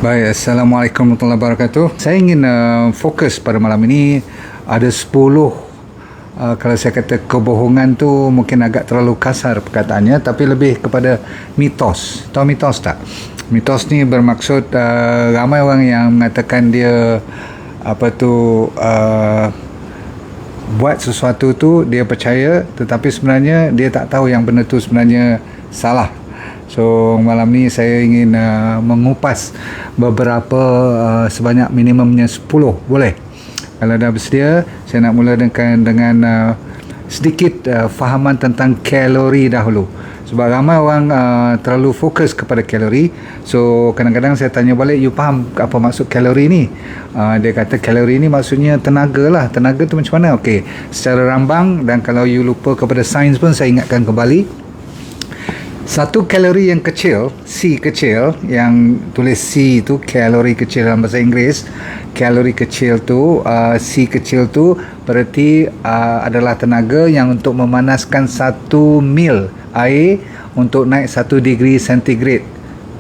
Baik, Assalamualaikum warahmatullahi wabarakatuh. Saya ingin fokus pada malam ini. Ada 10 kalau saya kata kebohongan tu mungkin agak terlalu kasar perkataannya, tapi lebih kepada mitos. Tahu mitos tak? Mitos ni bermaksud ramai orang yang mengatakan dia buat sesuatu tu dia percaya, tetapi sebenarnya dia tak tahu yang benda tu sebenarnya salah. So malam ni saya ingin mengupas beberapa sebanyak minimumnya 10, boleh? Kalau dah bersedia, saya nak mula dengan sedikit fahaman tentang kalori dahulu. Sebab ramai orang terlalu fokus kepada kalori. So kadang-kadang saya tanya balik, you faham apa maksud kalori ni? Dia kata kalori ni maksudnya tenaga lah. Tenaga tu macam mana? Okey, secara rambang, dan kalau you lupa kepada sains pun saya ingatkan kembali. Satu kalori yang kecil, C kecil, yang tulis C tu kalori kecil dalam bahasa Inggeris. Kalori kecil tu, C kecil tu berarti adalah tenaga yang untuk memanaskan 1 mil air untuk naik 1 degree centigrade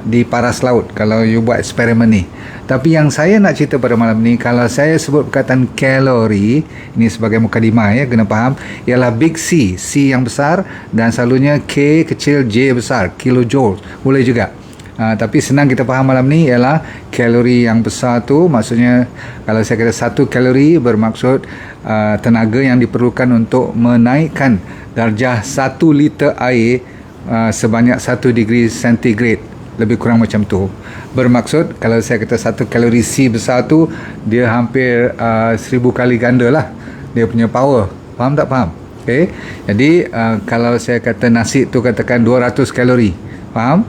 di paras laut kalau you buat eksperimen ni. Tapi yang saya nak cerita pada malam ni, kalau saya sebut perkataan kalori, ini sebagai mukadimah ya, kena faham, ialah big C, C yang besar, dan selalunya K kecil, J besar, kilojoule, boleh juga. Tapi senang kita faham malam ni ialah kalori yang besar tu maksudnya, kalau saya kata 1 kalori bermaksud tenaga yang diperlukan untuk menaikkan darjah 1 liter air sebanyak 1 degree centigrade, lebih kurang macam tu. Bermaksud kalau saya kata 1 kalori C besar tu, dia hampir 1000 kali ganda lah dia punya power. Faham tak faham? Okay. Jadi kalau saya kata nasi tu katakan 200 kalori, faham?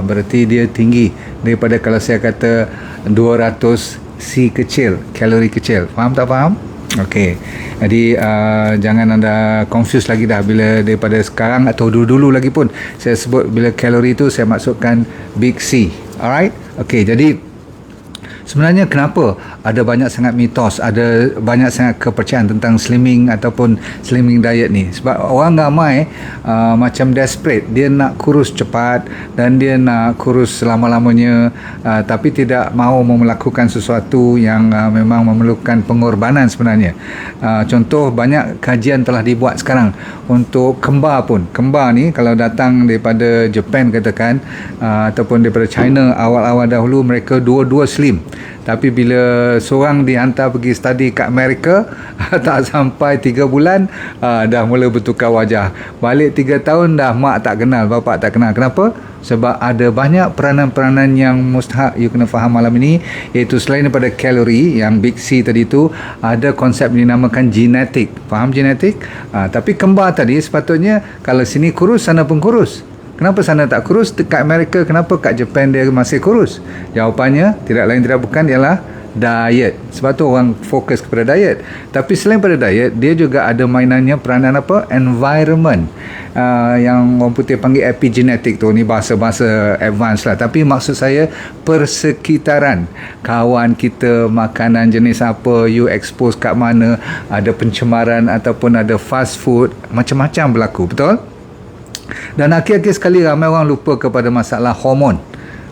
Berarti dia tinggi daripada kalau saya kata 200 C kecil, kalori kecil. Faham tak faham? Okey. Jadi jangan anda confuse lagi dah bila daripada sekarang atau dulu-dulu lagi pun saya sebut bila kalori tu saya maksudkan big C. Alright? Okey, jadi sebenarnya kenapa ada banyak sangat mitos, ada banyak sangat kepercayaan tentang slimming ataupun slimming diet ni? Sebab orang ramai macam desperate, dia nak kurus cepat dan dia nak kurus selama-lamanya, tapi tidak mahu melakukan sesuatu yang memang memerlukan pengorbanan sebenarnya. Contoh, banyak kajian telah dibuat sekarang untuk kembar pun. Kembar ni kalau datang daripada Japan katakan, ataupun daripada China, awal-awal dahulu mereka dua-dua slim. Tapi bila seorang dihantar pergi study kat Amerika, tak sampai 3 bulan dah mula bertukar wajah. Balik 3 tahun dah mak tak kenal, bapak tak kenal. Kenapa? Sebab ada banyak peranan-peranan yang mustahak you kena faham malam ini, iaitu selain daripada kalori yang big C tadi tu, ada konsep dinamakan genetik. Faham genetik? Tapi kembar tadi sepatutnya kalau sini kurus, sana pun kurus. Kenapa sana tak kurus? Dekat Amerika, kenapa kat Japan dia masih kurus? Jawapannya tidak lain tidak bukan ialah diet. Sebab tu orang fokus kepada diet. Tapi selain pada diet, dia juga ada mainannya peranan apa? Environment. Yang orang putih panggil epigenetik tu, ni bahasa-bahasa advance lah. Tapi maksud saya persekitaran. Kawan kita, makanan jenis apa, you expose kat mana, ada pencemaran ataupun ada fast food, macam-macam berlaku. Betul? Dan akhir-akhir sekali ramai orang lupa kepada masalah hormon.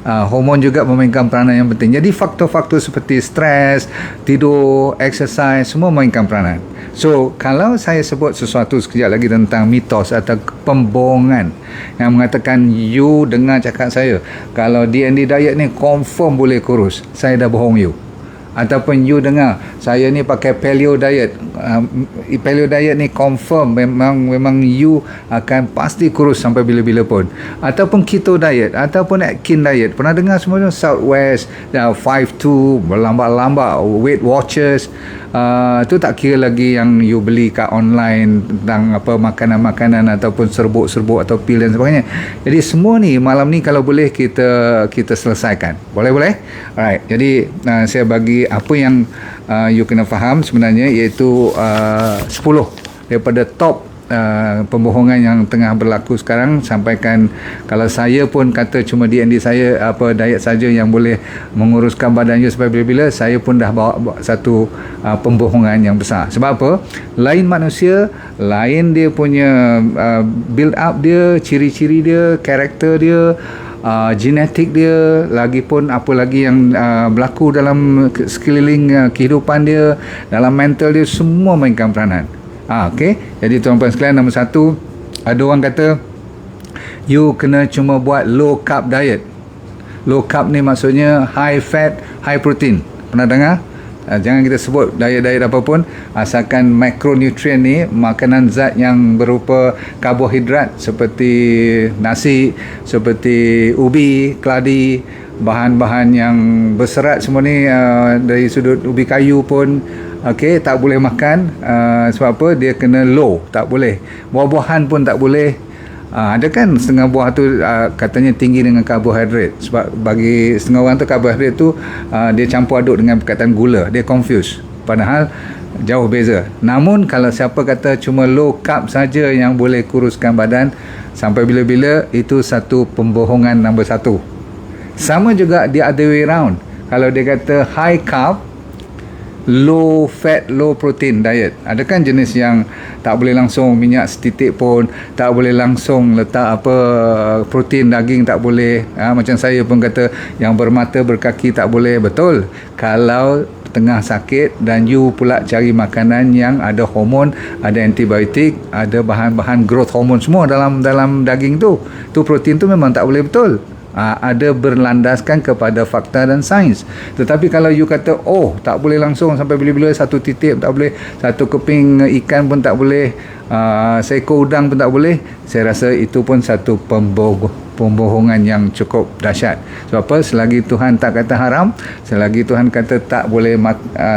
Hormon juga memainkan peranan yang penting. Jadi faktor-faktor seperti stres, tidur, exercise, semua memainkan peranan. So kalau saya sebut sesuatu sekejap lagi tentang mitos atau pembohongan yang mengatakan you dengar cakap saya, kalau D&D diet ni confirm boleh kurus, saya dah bohong you. Ataupun you dengar saya ni pakai paleo diet, paleo diet ni confirm memang you akan pasti kurus sampai bila-bila pun. Ataupun keto diet ataupun Atkins diet, pernah dengar semua tu? Southwest 5-2 berlambat-lambat, Weight Watchers, tu tak kira lagi yang you beli kat online tentang apa makanan-makanan ataupun serbuk-serbuk atau pil dan sebagainya. Jadi semua ni malam ni kalau boleh kita selesaikan. Boleh? Alright. Jadi saya bagi apa yang you kena faham sebenarnya, iaitu 10 daripada top pembohongan yang tengah berlaku sekarang. Sampaikan kalau saya pun kata cuma D&D saya diet saja yang boleh menguruskan badan you sampai bila-bila, saya pun dah bawa satu pembohongan yang besar. Sebab apa? Lain manusia, lain dia punya build up dia, ciri-ciri dia, karakter dia, genetik dia, lagipun apa lagi yang berlaku dalam sekeliling kehidupan dia, dalam mental dia, semua mainkan peranan. Okey. Jadi tuan-tuan sekalian, nombor satu, ada orang kata you kena cuma buat low carb diet. Low carb ni maksudnya high fat, high protein. Pernah dengar? Jangan kita sebut diet-diet apapun, asalkan makronutrien ni, makanan zat yang berupa karbohidrat seperti nasi, seperti ubi, keladi, bahan-bahan yang berserat semua ni, dari sudut ubi kayu pun tak boleh makan. Sebab apa? Dia kena low, tak boleh. Buah-buahan pun tak boleh. Ada kan setengah buah tu katanya tinggi dengan karbohidrat, sebab bagi setengah orang tu karbohidrat tu dia campur aduk dengan perkataan gula, dia confuse, padahal jauh beza. Namun kalau siapa kata cuma low carb saja yang boleh kuruskan badan sampai bila-bila, itu satu pembohongan nombor satu. Sama juga the other way round. Kalau dia kata high carb, low fat, low protein diet, ada kan jenis yang tak boleh langsung minyak setitik pun, tak boleh langsung letak apa protein daging, tak boleh. Macam saya pun kata yang bermata berkaki tak boleh. Betul, kalau tengah sakit dan you pula cari makanan yang ada hormon, ada antibiotik, ada bahan-bahan growth hormone semua dalam daging tu protein tu memang tak boleh. Betul, ada berlandaskan kepada fakta dan sains. Tetapi kalau you kata tak boleh langsung sampai bila-bila, satu titik tak boleh, satu keping ikan pun tak boleh, seekor udang pun tak boleh, saya rasa itu pun satu pembohongan yang cukup dahsyat. Sebab apa? Selagi Tuhan tak kata haram, selagi Tuhan kata tak boleh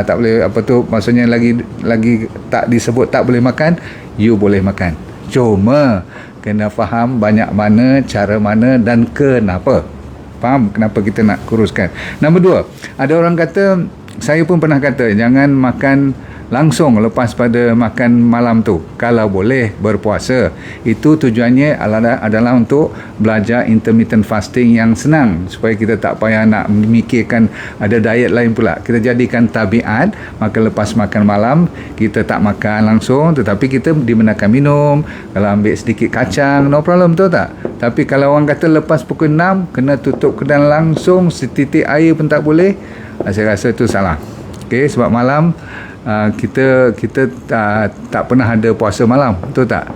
tak boleh, apa tu maksudnya, lagi tak disebut tak boleh makan, you boleh makan. Cuma kena faham banyak mana, cara mana dan kenapa. Faham kenapa kita nak kuruskan. Nombor dua, ada orang kata, saya pun pernah kata, jangan makan langsung lepas pada makan malam tu. Kalau boleh berpuasa. Itu tujuannya adalah untuk belajar intermittent fasting yang senang, supaya kita tak payah nak memikirkan ada diet lain pula. Kita jadikan tabiat, maka lepas makan malam kita tak makan langsung, tetapi kita dibenarkan minum. Kalau ambil sedikit kacang, no problem, betul tak? Tapi kalau orang kata lepas pukul 6 kena tutup kedai langsung, setitik air pun tak boleh, saya rasa itu salah. Okey, sebab malam kita tak pernah ada puasa malam, betul tak?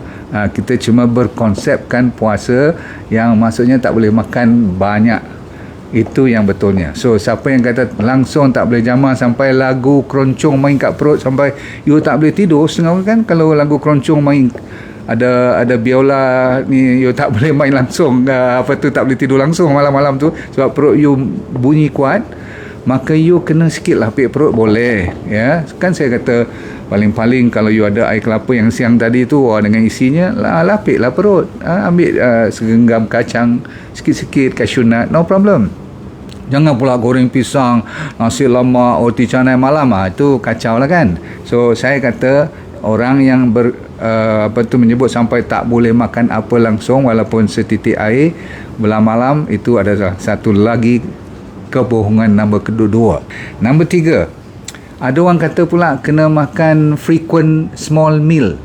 Kita cuma berkonsepkan puasa yang maksudnya tak boleh makan banyak. Itu yang betulnya. So siapa yang kata langsung tak boleh jamah sampai lagu keroncong main kat perut sampai you tak boleh tidur, setengah orang kan kalau lagu keroncong main ada biola ni, you tak boleh main langsung, tak boleh tidur langsung malam-malam tu sebab perut you bunyi kuat, maka you kena sikit lapik perut boleh, ya. Kan saya kata paling-paling kalau you ada air kelapa yang siang tadi tu dengan isinya, lapiklah perut, ambil segenggam kacang sikit-sikit, cashew nut, no problem. Jangan pula goreng pisang, nasi lemak, roti canai malam, itu kacau lah kan. So saya kata orang yang menyebut sampai tak boleh makan apa langsung walaupun setitik air belah malam, itu adalah satu lagi kebohongan nombor kedua. Nombor tiga, ada orang kata pula kena makan frequent small meal.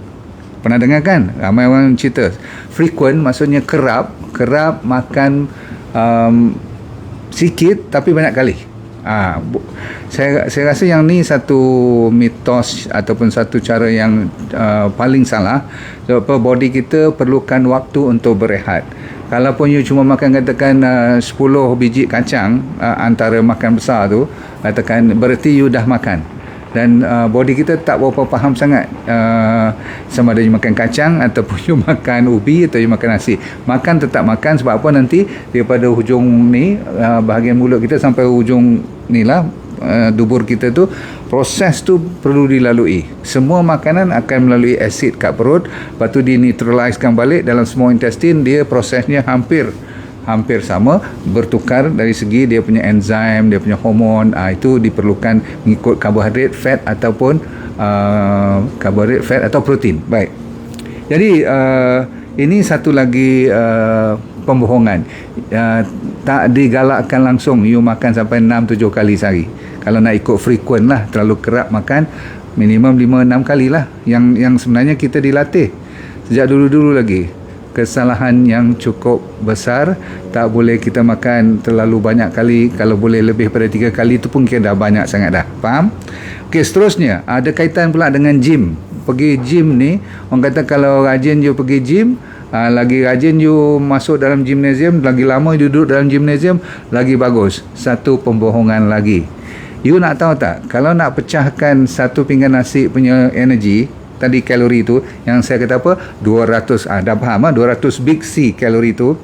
Pernah dengar kan? Ramai orang cerita. Frequent maksudnya kerap makan sikit tapi banyak kali. Saya rasa yang ni satu mitos ataupun satu cara yang paling salah. Sebab body kita perlukan waktu untuk berehat. Kalaupun you cuma makan katakan 10 biji kacang antara makan besar tu, katakan berarti you dah makan. Dan body kita tak berapa faham sangat sama ada you makan kacang ataupun you makan ubi atau you makan nasi. Makan tetap makan, sebab apa? Nanti daripada hujung ni, bahagian mulut kita sampai hujung ni lah, dubur kita tu, proses tu perlu dilalui. Semua makanan akan melalui asid kat perut, lepas tu dineutralizekan balik dalam semua intestine. Dia prosesnya hampir sama, bertukar dari segi dia punya enzim, dia punya hormon. Itu diperlukan mengikut karbohidrat, fat ataupun protein. Baik. Jadi ini satu lagi pembohongan. Tak digalakkan langsung you makan sampai 6-7 kali sehari. Kalau nak ikut frequent lah, terlalu kerap makan, minimum 5-6 kali lah. Yang sebenarnya kita dilatih sejak dulu-dulu lagi. kesalahan yang cukup besar. Tak boleh kita makan terlalu banyak kali. Kalau boleh lebih pada 3 kali tu pun kita dah banyak sangat dah. Faham? Okey, seterusnya ada kaitan pula dengan gym. Pergi gym ni, orang kata kalau rajin you pergi gym, lagi rajin you masuk dalam gymnasium, lagi lama you duduk dalam gymnasium, lagi bagus. Satu pembohongan lagi. You nak tahu tak, kalau nak pecahkan satu pinggan nasi punya energy, tadi kalori tu, yang saya kata apa, 200, dah faham 200 big C kalori tu,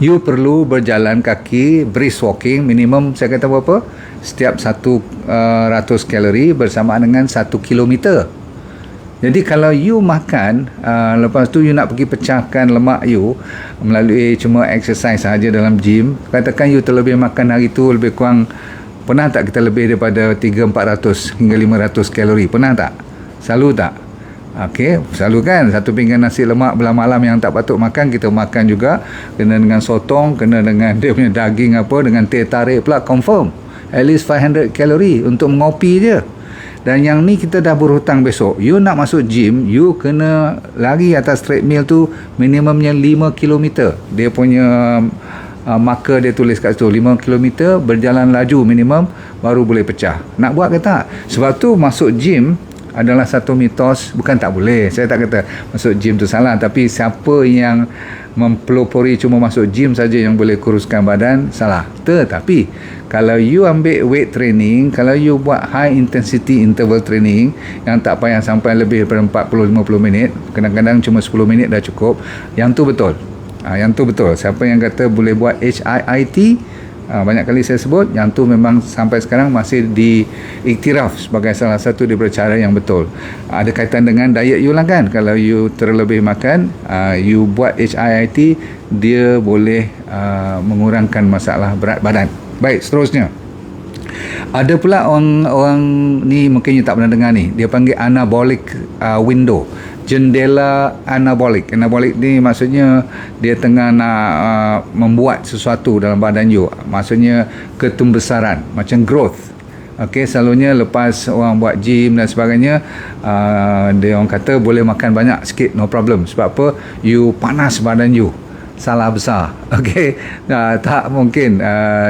you perlu berjalan kaki, brisk walking, minimum saya kata berapa? Setiap 100 kalori bersamaan dengan 1 kilometer. Jadi kalau you makan, lepas tu you nak pergi pecahkan lemak you melalui cuma exercise saja dalam gym, katakan you terlebih makan hari tu lebih kurang, pernah tak kita lebih daripada 300-400 hingga 500 kalori? Pernah tak? Selalu tak? Okey, selalu kan satu pinggan nasi lemak belah malam yang tak patut makan, kita makan juga, kena dengan sotong, kena dengan dia punya daging apa, dengan teh tarik pula, confirm at least 500 kalori untuk mengopi je. Dan yang ni kita dah berhutang besok. You nak masuk gym, you kena lari atas treadmill tu minimumnya 5 km. Dia punya marker dia tulis kat situ 5 km berjalan laju minimum baru boleh pecah. Nak buat ke tak? Sebab tu masuk gym adalah satu mitos. Bukan tak boleh, saya tak kata masuk gym tu salah, tapi siapa yang mempelopori cuma masuk gym saja yang boleh kuruskan badan, salah. Tetapi kalau you ambil weight training, kalau you buat high intensity interval training yang tak payah sampai lebih daripada 40-50 minit, kadang-kadang cuma 10 minit dah cukup, yang tu betul. Yang tu betul. Siapa yang kata boleh buat HIIT, banyak kali saya sebut, yang tu memang sampai sekarang masih diiktiraf sebagai salah satu daripada cara yang betul. Ada kaitan dengan diet you lah kan. Kalau you terlebih makan, you buat HIIT, dia boleh mengurangkan masalah berat badan. Baik, seterusnya ada pula orang ni, mungkin you tak pernah dengar ni, dia panggil anabolic window, jendela anabolik. Anabolik ni maksudnya dia tengah nak membuat sesuatu dalam badan you, maksudnya ketumbesaran, macam growth. Okey, selalunya lepas orang buat gym dan sebagainya, dia orang kata boleh makan banyak sikit, no problem. Sebab apa? You panas badan you. Salah besar. Okey, tak mungkin.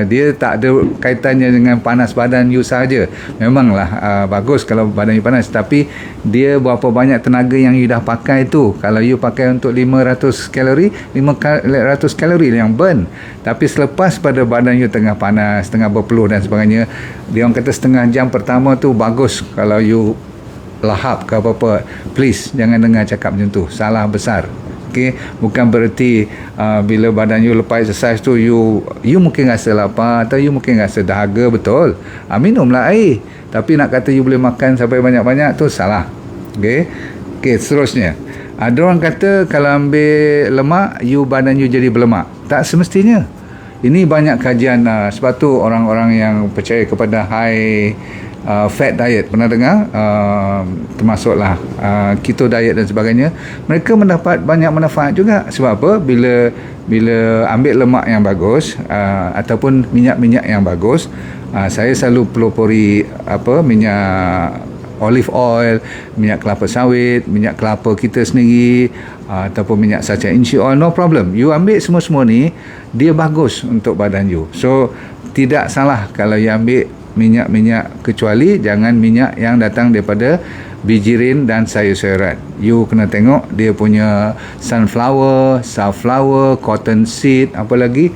Dia tak ada kaitannya dengan panas badan you saja. Memanglah bagus kalau badan you panas, tapi dia berapa banyak tenaga yang you dah pakai tu. Kalau you pakai untuk 500 kalori, 500 kalori yang burn. Tapi selepas pada badan you tengah panas, tengah berpeluh dan sebagainya, dia orang kata setengah jam pertama tu bagus kalau you lahap ke apa-apa. Please jangan dengar cakap macam tu, salah besar. Okay, bukan bererti bila badan you lepas exercise tu you mungkin rasa lapar atau you mungkin rasa dahaga, betul, minumlah air, tapi nak kata you boleh makan sampai banyak-banyak tu salah. Okay, seterusnya ada orang kata kalau ambil lemak, badan you jadi berlemak. Tak semestinya. Ini banyak kajian, sebab tu orang-orang yang percaya kepada high fat diet, pernah dengar, termasuklah keto diet dan sebagainya, mereka mendapat banyak manfaat juga. Sebab apa? Bila ambil lemak yang bagus, ataupun minyak-minyak yang bagus, saya selalu pelopori minyak olive oil, minyak kelapa sawit, minyak kelapa kita sendiri, ataupun minyak sacha inchi oil, no problem. You ambil semua-semua ni, dia bagus untuk badan you. So tidak salah kalau you ambil minyak-minyak, kecuali jangan minyak yang datang daripada bijirin dan sayur-sayuran. You kena tengok dia punya sunflower, safflower, cotton seed, apa lagi,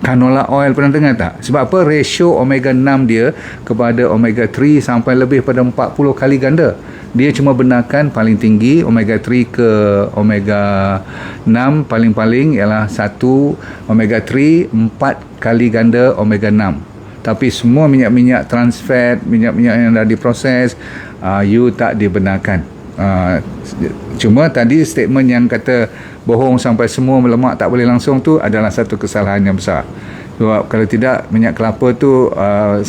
canola oil, pernah dengar tak? Sebab apa? Ratio omega 6 dia kepada omega 3 sampai lebih pada 40 kali ganda. Dia cuma benarkan paling tinggi omega 3 ke omega 6, paling-paling ialah 1 omega 3 4 kali ganda omega 6. Tapi semua minyak-minyak trans fat, minyak-minyak yang dah diproses, you tak dibenarkan. Cuma tadi statement yang kata bohong sampai semua melemak tak boleh langsung tu adalah satu kesalahan yang besar. Sebab kalau tidak, minyak kelapa tu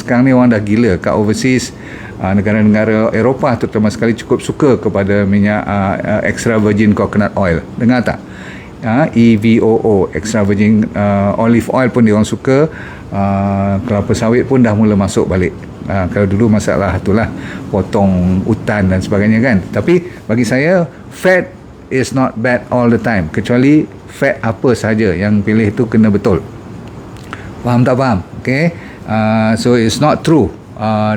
sekarang ni orang dah gila kat overseas, negara-negara Eropah terutama sekali cukup suka kepada minyak extra virgin coconut oil. Dengar tak? EVOO, extra virgin olive oil pun dia orang suka. Kelapa sawit pun dah mula masuk balik. Kalau dulu masalah itulah potong hutan dan sebagainya kan. Tapi bagi saya, fat is not bad all the time, kecuali fat apa saja yang pilih tu kena betul. Faham tak faham? Okay. So it's not true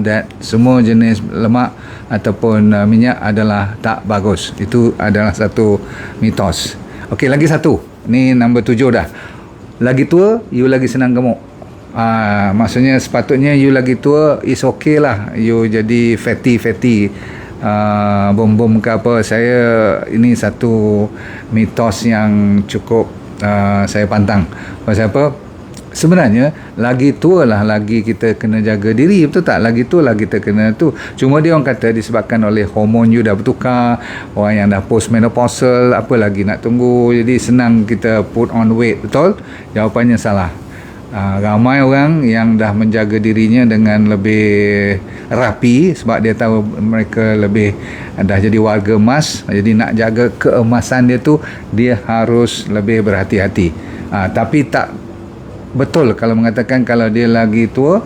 that semua jenis lemak ataupun minyak adalah tak bagus. Itu adalah satu mitos. Okey, lagi satu. Ni nombor 7 dah. Lagi tua, you lagi senang gemuk. Maksudnya sepatutnya you lagi tua, is okay lah. You jadi fatty. Bom-bom ke apa. Ini satu mitos yang cukup saya pantang. Pasal apa? Sebenarnya lagi tua lah lagi kita kena jaga diri, betul tak? Lagi tua lah kita kena tu. Cuma dia orang kata disebabkan oleh hormon you dah bertukar, orang yang dah postmenopausal, apa lagi nak tunggu, jadi senang kita put on weight, betul? Jawapannya salah. Ramai orang yang dah menjaga dirinya dengan lebih rapi sebab dia tahu mereka lebih dah jadi warga emas, jadi nak jaga keemasan dia tu dia harus lebih berhati-hati. Tapi tak betul kalau mengatakan kalau dia lagi tua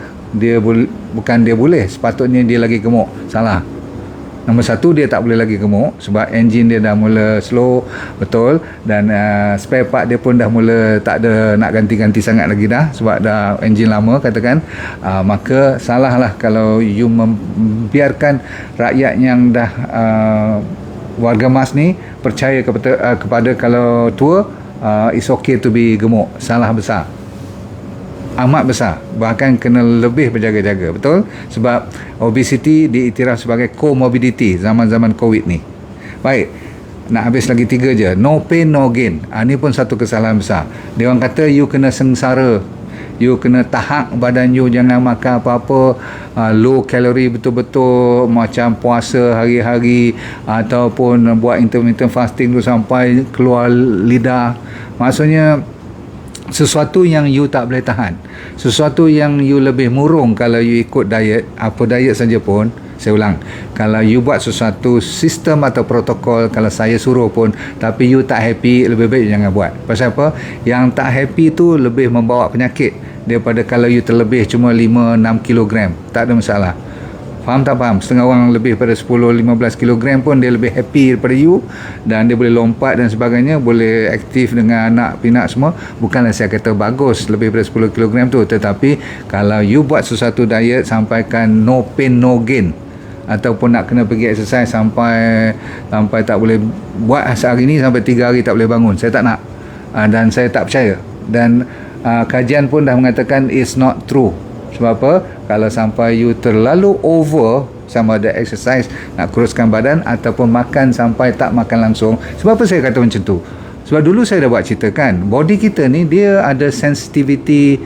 bukan dia boleh, sepatutnya dia lagi gemuk. Salah. Nombor satu, dia tak boleh lagi gemuk sebab enjin dia dah mula slow, betul, dan spare part dia pun dah mula tak ada nak ganti-ganti sangat lagi dah sebab dah enjin lama katakan. Maka salah lah kalau you membiarkan rakyat yang dah warga emas ni percaya kepada kalau tua it's okay to be gemuk. Salah besar, amat besar, bahkan kena lebih berjaga-jaga, betul? Sebab obesity diiktiraf sebagai comorbidity zaman-zaman COVID ni. Baik, nak habis lagi 3 je. No pain, no gain. Ni pun satu kesalahan besar. Dia orang kata you kena sengsara, you kena tahak badan you, jangan makan apa-apa, low calorie betul-betul, macam puasa hari-hari ataupun buat intermittent fasting tu sampai keluar lidah. Maksudnya sesuatu yang you tak boleh tahan, sesuatu yang you lebih murung kalau you ikut diet, apa diet saja pun. Saya ulang, kalau you buat sesuatu sistem atau protokol, kalau saya suruh pun, tapi you tak happy, lebih baik jangan buat. Pasal apa? Yang tak happy tu lebih membawa penyakit daripada kalau you terlebih cuma 5-6 kilogram, tak ada masalah. Faham tak faham? Setengah orang lebih pada 10-15 kilogram pun dia lebih happy daripada you, dan dia boleh lompat dan sebagainya, boleh aktif dengan anak pinak semua. Bukanlah saya kata bagus lebih daripada 10 kilogram tu, tetapi kalau you buat sesuatu diet sampaikan no pain no gain, ataupun nak kena pergi exercise sampai tak boleh buat sehari ni, sampai 3 hari tak boleh bangun, saya tak nak, dan saya tak percaya, dan kajian pun dah mengatakan it's not true. Sebab apa? Kalau sampai you terlalu over, sama ada exercise nak kuruskan badan ataupun makan sampai tak makan langsung. Sebab apa saya kata macam tu? Sebab dulu saya dah buat cerita kan, body kita ni dia ada sensitivity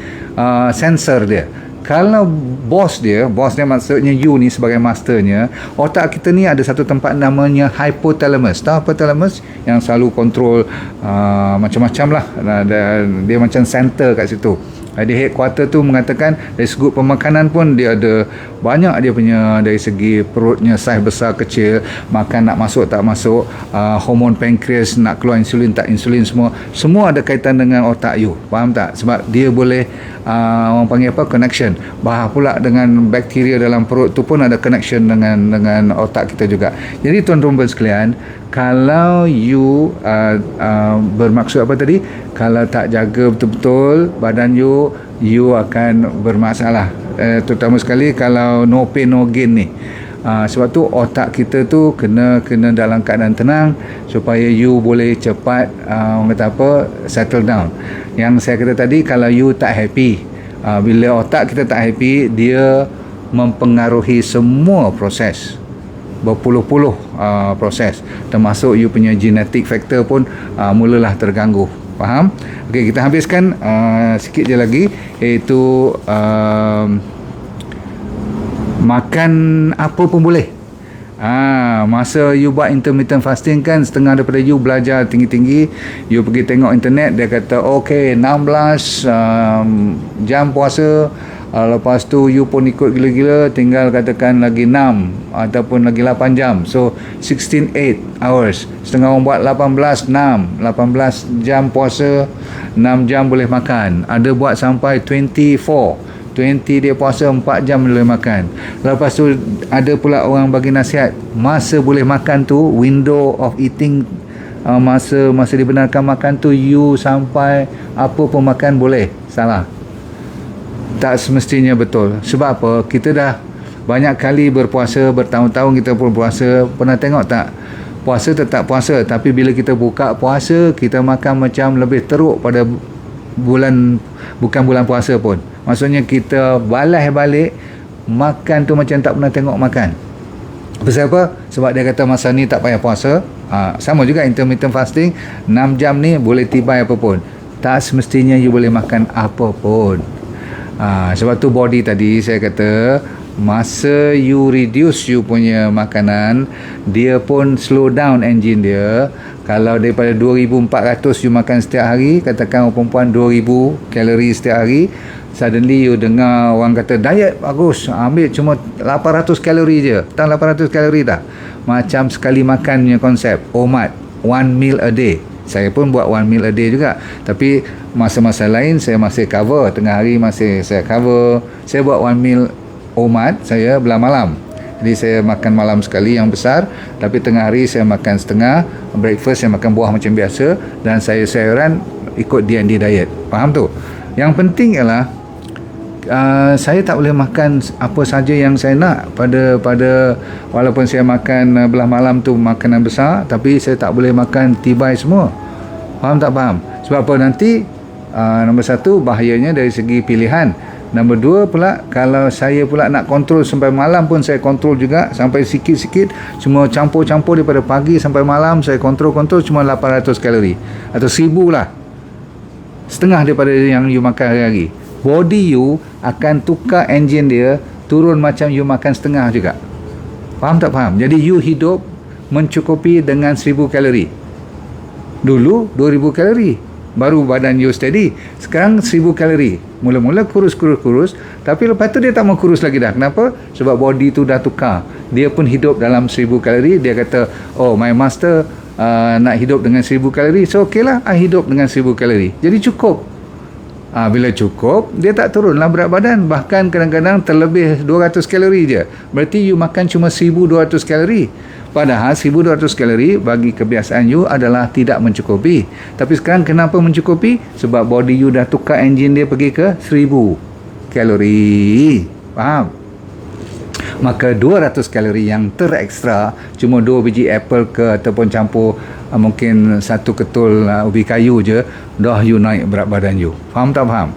sensor dia. Kalau bos dia maksudnya you ni sebagai masternya, otak kita ni ada satu tempat namanya hypothalamus. Tahu hypothalamus? Yang selalu kontrol macam-macam lah. Dia macam center kat situ. Di headquarter tu mengatakan dari segi pemakanan pun dia ada banyak, dia punya dari segi perutnya saiz besar kecil, makan nak masuk tak masuk, hormon pankreas nak keluar insulin tak insulin, semua ada kaitan dengan otak you. Faham tak? Sebab dia boleh orang panggil apa, connection. Bahkan pula dengan bakteria dalam perut tu pun ada connection dengan otak kita juga. Jadi tuan-tuan sekalian, kalau you bermaksud apa tadi, kalau tak jaga betul-betul badan you akan bermasalah, terutama sekali kalau no pain no gain ni. Sebab tu otak kita tu kena dalam keadaan tenang supaya you boleh cepat orang kata apa, settle down. Yang saya kata tadi, kalau you tak happy, bila otak kita tak happy, dia mempengaruhi semua proses, berpuluh-puluh proses, termasuk you punya genetic factor pun mulalah terganggu. Faham? Okey, kita habiskan sikit je lagi, iaitu makan apa pun boleh. Masa you buat intermittent fasting kan, setengah daripada you belajar tinggi-tinggi, you pergi tengok internet, dia kata okey 16 jam puasa, lepas tu you pun ikut gila-gila, tinggal katakan lagi 6 ataupun lagi 8 jam, so 16-8 hours. Setengah orang buat 18 jam puasa, 6 jam boleh makan. Ada buat sampai 20 dia puasa 4 jam boleh makan. Lepas tu ada pula orang bagi nasihat, masa boleh makan tu, window of eating masa dibenarkan makan tu you sampai apa pun makan boleh. Salah. Tak semestinya betul. Sebab apa? Kita dah banyak kali berpuasa, bertahun-tahun kita pun puasa. Pernah tengok tak? Puasa tetap puasa, tapi bila kita buka puasa, kita makan macam lebih teruk pada bukan bulan puasa pun. Maksudnya kita balas balik makan tu macam tak pernah tengok makan. Pasal apa? Sebab dia kata masa ni tak payah puasa. Sama juga intermittent fasting, 6 jam ni boleh tibai apa pun. Tak semestinya you boleh makan apa pun. Sebab tu body tadi saya kata, masa you reduce you punya makanan, dia pun slow down engine dia. Kalau daripada 2,400 you makan setiap hari, katakan orang perempuan 2,000 kalori setiap hari, suddenly you dengar orang kata diet bagus, ambil cuma 800 kalori je. Tahu 800 kalori tak? Macam sekali makan punya konsep OMAD, 1 meal a day. Saya pun buat 1 meal a day juga, tapi masa-masa lain saya masih cover. Tengah hari masih saya cover. Saya buat 1 meal OMAD saya belah malam. Jadi saya makan malam sekali yang besar, tapi tengah hari saya makan setengah. Breakfast saya makan buah macam biasa, dan sayuran ikut D&D diet. Faham tu? Yang penting ialah saya tak boleh makan apa saja yang saya nak pada walaupun saya makan belah malam tu makanan besar, tapi saya tak boleh makan tibai semua. Faham tak faham? Sebab apa? Nanti nombor satu, bahayanya dari segi pilihan. Nombor dua pula, kalau saya pula nak kontrol sampai malam pun saya kontrol juga, sampai sikit-sikit, cuma campur-campur daripada pagi sampai malam saya kontrol cuma 800 kalori atau 1,000 lah, setengah daripada yang you makan hari-hari. Body you akan tukar engine dia, turun macam you makan setengah juga. Faham tak faham? Jadi you hidup mencukupi dengan 1,000 kalori. Dulu 2,000 kalori baru badan you steady. Sekarang 1,000 kalori. Mula-mula kurus, tapi lepas tu dia tak mau kurus lagi dah. Kenapa? Sebab body tu dah tukar. Dia pun hidup dalam 1,000 kalori. Dia kata, oh my master nak hidup dengan 1,000 kalori, so okey lah, I hidup dengan 1,000 kalori. Jadi cukup. Bila cukup, dia tak turunlah berat badan. Bahkan kadang-kadang terlebih 200 kalori je. Berarti you makan cuma 1,200 kalori. Padahal 1,200 kalori bagi kebiasaan you adalah tidak mencukupi. Tapi sekarang kenapa mencukupi? Sebab body you dah tukar engine dia pergi ke 1,000 kalori. Faham? Maka 200 kalori yang terekstra, cuma 2 biji apple ke ataupun campur mungkin 1 ketul ubi kayu je, dah you naik berat badan you. Faham tak faham?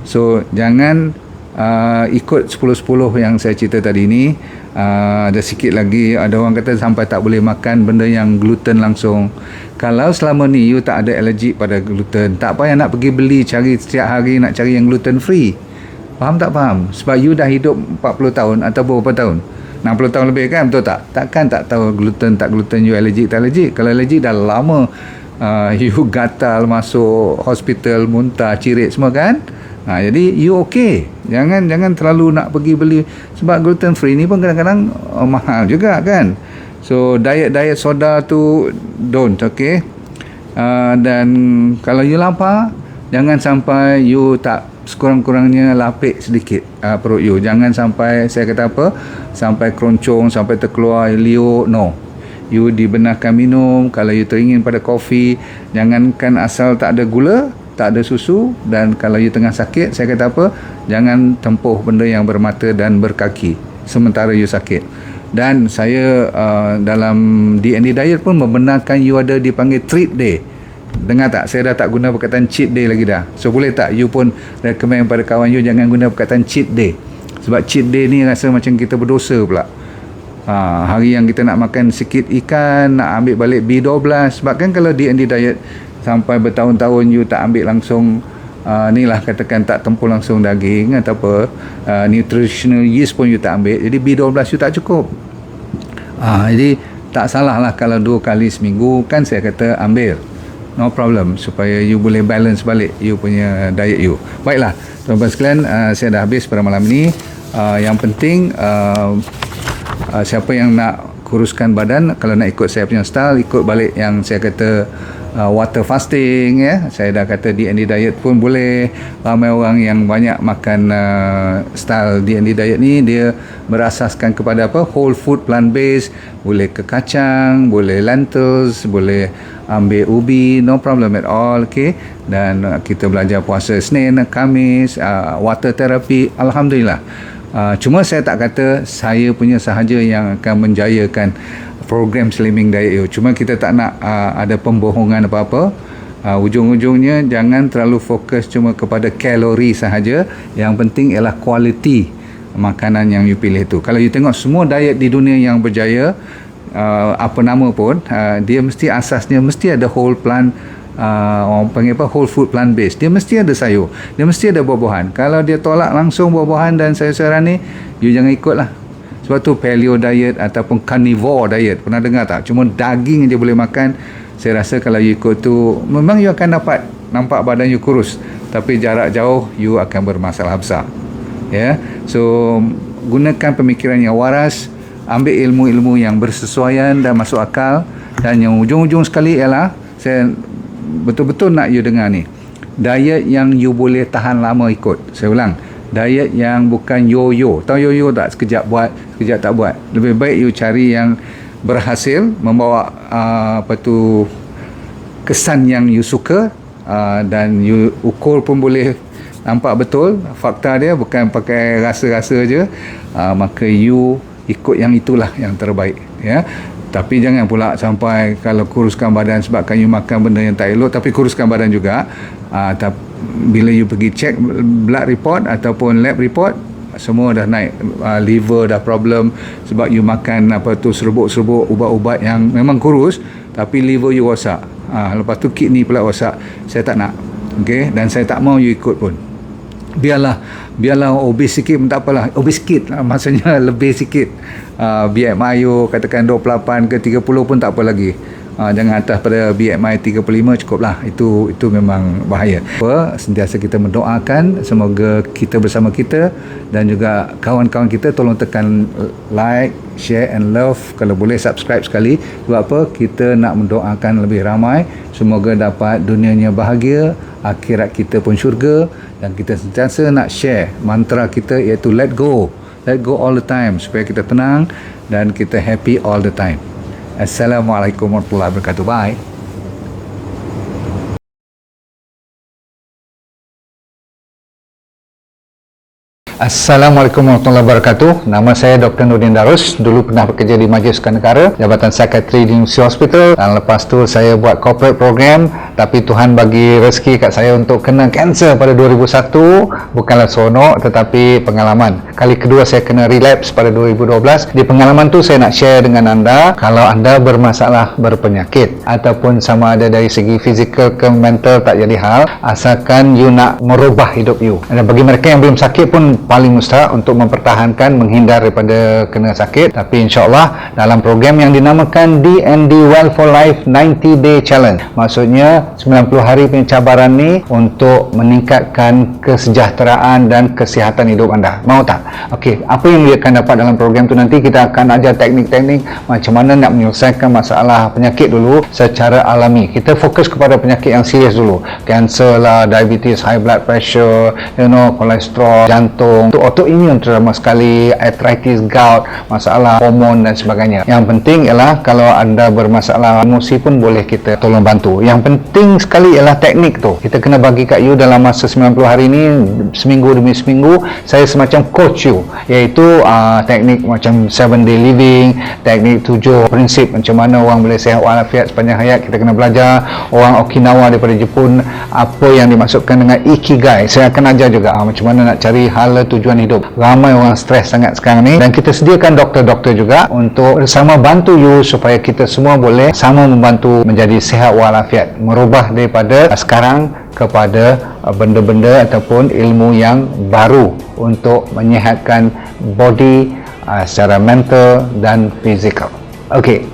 So jangan ikut 10-10 yang saya cerita tadi ni. Ada sikit lagi, ada orang kata sampai tak boleh makan benda yang gluten langsung. Kalau selama ni you tak ada alergi pada gluten, tak payah nak pergi beli cari setiap hari nak cari yang gluten free. Faham tak faham? Sebab you dah hidup 40 tahun atau berapa tahun, 60 tahun lebih kan, betul tak? Takkan tak tahu gluten tak gluten, you alergi tak alergi. Kalau alergi dah lama you gatal, masuk hospital, muntah, cirit semua kan. Jadi you okey. Jangan terlalu nak pergi beli, sebab gluten free ni pun kadang-kadang mahal juga kan. So diet soda tu don't, okey. Dan kalau you lapar, jangan sampai you tak sekurang-kurangnya lapik sedikit perut you. Jangan sampai, saya kata apa, sampai keroncong, sampai terkeluar liuk. No, you dibenarkan minum. Kalau you teringin pada kopi, jangankan asal tak ada gula, tak ada susu. Dan kalau you tengah sakit, saya kata apa, jangan tempuh benda yang bermata dan berkaki sementara you sakit. Dan saya dalam D&D diet pun membenarkan you ada dipanggil treat day. Dengar tak? Saya dah tak guna perkataan cheat day lagi dah. So boleh tak you pun recommend pada kawan you jangan guna perkataan cheat day. Sebab cheat day ni rasa macam kita berdosa pula. Hari yang kita nak makan sikit ikan, nak ambil balik B12. Sebab kan kalau D&D diet sampai bertahun-tahun you tak ambil langsung ni lah, katakan tak tempur langsung daging atau apa, nutritional yeast pun you tak ambil, jadi B12 you tak cukup. Jadi tak salah lah kalau 2 kali seminggu kan saya kata ambil, no problem, supaya you boleh balance balik you punya diet you. Baiklah tuan-tuan sekalian, saya dah habis pada malam ni. Yang penting siapa yang nak kuruskan badan, kalau nak ikut saya punya style, ikut balik yang saya kata water fasting, ya. Saya dah kata DND diet pun boleh. Ramai orang yang banyak makan style DND diet ni, dia berasaskan kepada apa? Whole food, plant based. Boleh ke kacang, boleh lentils, boleh ambil ubi, no problem at all. Okay, dan kita belajar puasa Isnin, Khamis, water therapy, alhamdulillah. Cuma saya tak kata saya punya sahaja yang akan menjayakan program slimming diet itu. Cuma kita tak nak ada pembohongan apa-apa. Ujung-ujungnya jangan terlalu fokus cuma kepada kalori sahaja. Yang penting ialah kualiti makanan yang you pilih tu. Kalau you tengok semua diet di dunia yang berjaya, apa nama pun, dia mesti asasnya mesti ada whole plant, orang panggil apa, whole food plant based. Dia mesti ada sayur, dia mesti ada buah-buahan. Kalau dia tolak langsung buah-buahan dan sayur-sayuran ni, you jangan ikut lah. Sebab tu paleo diet ataupun carnivore diet, pernah dengar tak? Cuma daging je boleh makan. Saya rasa kalau you ikut tu, memang you akan dapat nampak badan you kurus, tapi jarak jauh you akan bermasalah besar. Ya, so gunakan pemikiran yang waras, ambil ilmu-ilmu yang bersesuaian dan masuk akal. Dan yang ujung-ujung sekali ialah, saya betul-betul nak you dengar ni, diet yang you boleh tahan lama ikut. Saya ulang, diet yang bukan yo-yo. Tahu yo-yo tak? Sekejap buat, sekejap tak buat. Lebih baik you cari yang berhasil, membawa kesan yang you suka, dan you ukur pun boleh nampak betul fakta dia, bukan pakai rasa-rasa je. Maka you ikut yang itulah yang terbaik, ya. Tapi jangan pula sampai kalau kuruskan badan sebabkan you makan benda yang tak elok, tapi kuruskan badan juga. Bila you pergi check blood report ataupun lab report, semua dah naik, liver dah problem sebab you makan serbuk-serbuk ubat-ubat yang memang kurus, tapi liver you rosak. Lepas tu kidney pula rosak. Saya tak nak. Okay? Dan saya tak mau you ikut pun. Biarlah obes sikit pun tak apalah. Obes sikit maksudnya lebih sikit. BMI you katakan 28 ke 30 pun tak apa lagi. Jangan atas pada BMI 35 cukuplah. Itu memang bahaya. Sentiasa kita mendoakan semoga kita bersama kita dan juga kawan-kawan kita tolong tekan like, share and love. Kalau boleh subscribe sekali. Sebab apa? Kita nak mendoakan lebih ramai. Semoga dapat dunianya bahagia, akhirat kita pun syurga. Dan kita sentiasa nak share mantra kita, iaitu let go all the time, supaya kita tenang dan kita happy all the time. Assalamualaikum warahmatullahi wabarakatuh. Bye. Assalamualaikum warahmatullahi wabarakatuh. Nama saya Dr. Nurdin Darus. Dulu pernah bekerja di Majlis Sukan Negara, Jabatan Psikiatri di University Hospital, dan lepas tu saya buat corporate program. Tapi Tuhan bagi rezeki kat saya untuk kena kanser pada 2001. Bukanlah seronok, tetapi pengalaman. Kali kedua saya kena relapse pada 2012. Di pengalaman tu saya nak share dengan anda, kalau anda bermasalah berpenyakit ataupun sama ada dari segi fizikal ke mental, tak jadi hal, asalkan you nak merubah hidup you. Dan bagi mereka yang belum sakit pun paling mustahak untuk mempertahankan, menghindar daripada kena sakit. Tapi insyaAllah dalam program yang dinamakan DND Well for Life 90 Day Challenge, maksudnya 90 hari punya cabaran ni untuk meningkatkan kesejahteraan dan kesihatan hidup anda. Mau tak? Okey, apa yang dia akan dapat dalam program tu, nanti kita akan ajar teknik-teknik macam mana nak menyelesaikan masalah penyakit dulu secara alami. Kita fokus kepada penyakit yang serius dulu, kanser lah, diabetes, high blood pressure, kolesterol, jantung, autoimmune terutama sekali, arthritis, gout, masalah hormon dan sebagainya. Yang penting ialah kalau anda bermasalah emosi pun boleh kita tolong bantu. Yang penting sekali ialah teknik tu. Kita kena bagi kat you dalam masa 90 hari ni, seminggu demi seminggu, saya semacam coach you, iaitu teknik macam 7 day living, teknik 7 prinsip macam mana orang boleh sihat walafiat sepanjang hayat. Kita kena belajar. Orang Okinawa daripada Jepun, apa yang dimaksudkan dengan ikigai, saya akan ajar juga macam mana nak cari hala tujuan hidup. Ramai orang stres sangat sekarang ni, dan kita sediakan doktor-doktor juga untuk bersama bantu you supaya kita semua boleh sama membantu menjadi sihat walafiat, merubah daripada sekarang kepada benda-benda ataupun ilmu yang baru untuk menyihatkan body secara mental dan fizikal. Okey,